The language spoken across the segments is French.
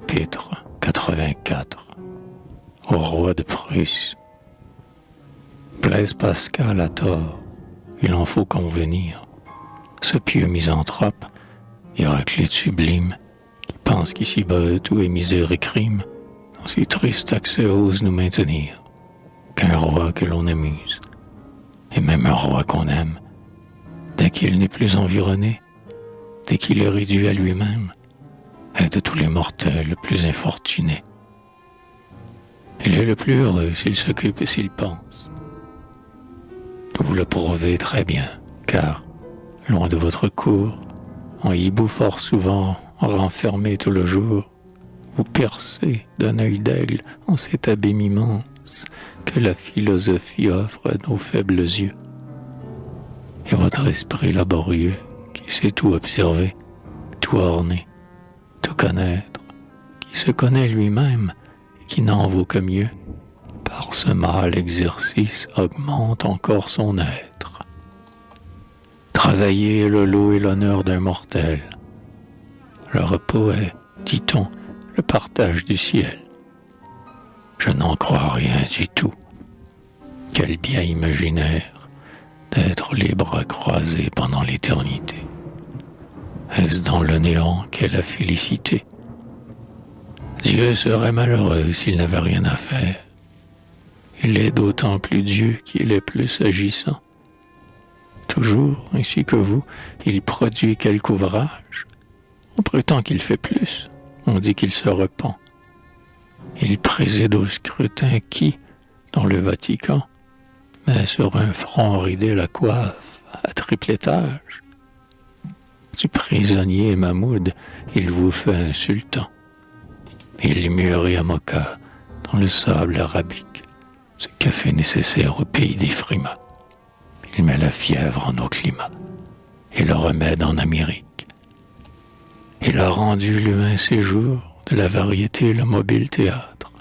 Chapitre 84. Au roi de Prusse. Blaise Pascal a tort, il en faut convenir. Ce pieux misanthrope, Héraclite sublime, qui pense qu'ici-bas tout est misère et crime, dans si triste accès ose nous maintenir, qu'un roi que l'on amuse, et même un roi qu'on aime, dès qu'il n'est plus environné, dès qu'il est réduit à lui-même, est de tous les mortels le plus infortuné. Il est le plus heureux s'il s'occupe et s'il pense. Vous le prouvez très bien, car, loin de votre cour, en hibou fort souvent, renfermé tout le jour, vous percez d'un œil d'aigle en cet abîme immense que la philosophie offre à nos faibles yeux. Et votre esprit laborieux, qui sait tout observer, tout orner, tout connaître, qui se connaît lui-même et qui n'en vaut que mieux, par ce mâle exercice augmente encore son être. Travailler est le lot et l'honneur d'un mortel. Le repos est, dit-on, le partage du ciel. Je n'en crois rien du tout. Quel bien imaginaire d'être les bras croisés pendant l'éternité. Est-ce dans le néant qu'est la félicité? Dieu serait malheureux s'il n'avait rien à faire. Il est d'autant plus Dieu qu'il est plus agissant. Toujours, ainsi que vous, il produit quelque ouvrage. On prétend qu'il fait plus, on dit qu'il se repent. Il préside au scrutin qui, dans le Vatican, met sur un front ridé la coiffe à triple étage. Du prisonnier Mahmoud, il vous fait un sultan. Il mûrit à Mocha, dans le sable arabique, ce café nécessaire au pays des frimas. Il met la fièvre en nos climats, et le remède en Amérique. Il a rendu l'humain séjour de la variété le mobile théâtre.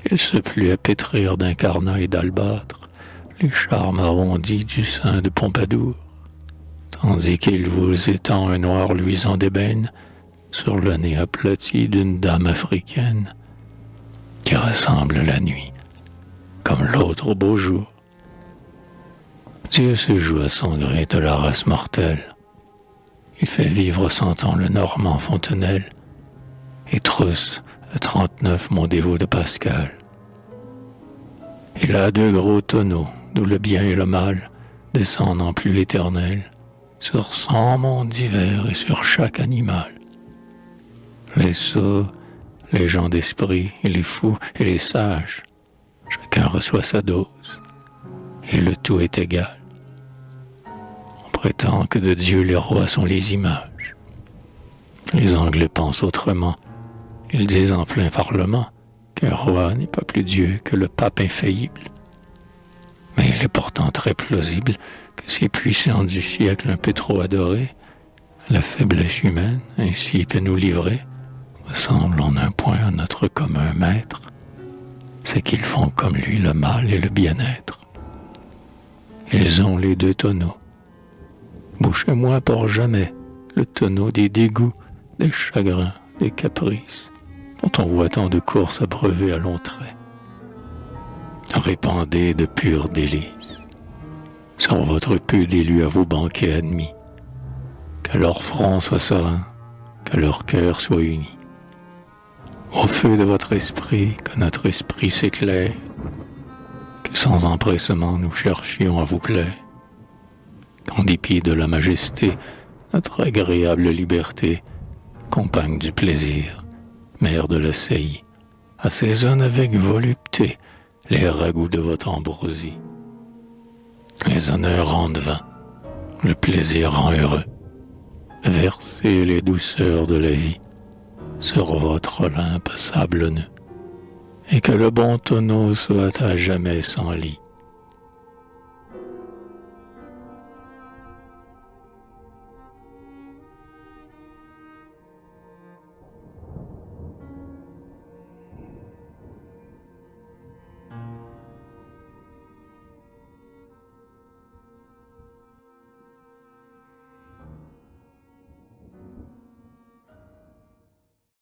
Il se plut à pétrir d'incarnat et d'albâtre les charmes arrondis du sein de Pompadour, tandis qu'il vous étend un noir luisant d'ébène sur le nez aplati d'une dame africaine qui ressemble la nuit comme l'autre au beau jour. Dieu se joue à son gré de la race mortelle. Il fait vivre 100 ans le Normand Fontenelle et trousse à 39 mon dévot de Pascal. Il a 2 gros tonneaux d'où le bien et le mal descendent en pluie éternelle sur 100 mondes divers et sur chaque animal. Les sots, les gens d'esprit et les fous et les sages, chacun reçoit sa dose et le tout est égal. On prétend que de Dieu les rois sont les images. Les Anglais pensent autrement. Ils disent en plein parlement qu'un roi n'est pas plus Dieu que le pape infaillible. Mais il est pourtant très plausible que ces puissants du siècle un peu trop adorés, la faiblesse humaine ainsi que nous livrés, ressemblent en un point à notre commun maître, c'est qu'ils font comme lui le mal et le bien-être. Ils ont les 2 tonneaux. Bouchez-moi pour jamais le tonneau des dégoûts, des chagrins, des caprices, dont on voit tant de courses abreuvées à longs traits. Répandez de purs délices sur votre peu d'élu à vos banquets admis. Que leur front soit serein, que leur cœur soit uni. Au feu de votre esprit, que notre esprit s'éclaire, que sans empressement nous cherchions à vous plaire, qu'en dépit de la majesté, notre agréable liberté, compagne du plaisir, mère de la saillie, assaisonne avec volupté les ragoûts de votre ambroisie. Les honneurs rendent vain, le plaisir rend heureux. Versez les douceurs de la vie sur votre Olympe sablonneux, et que le bon tonneau soit à jamais sans lit.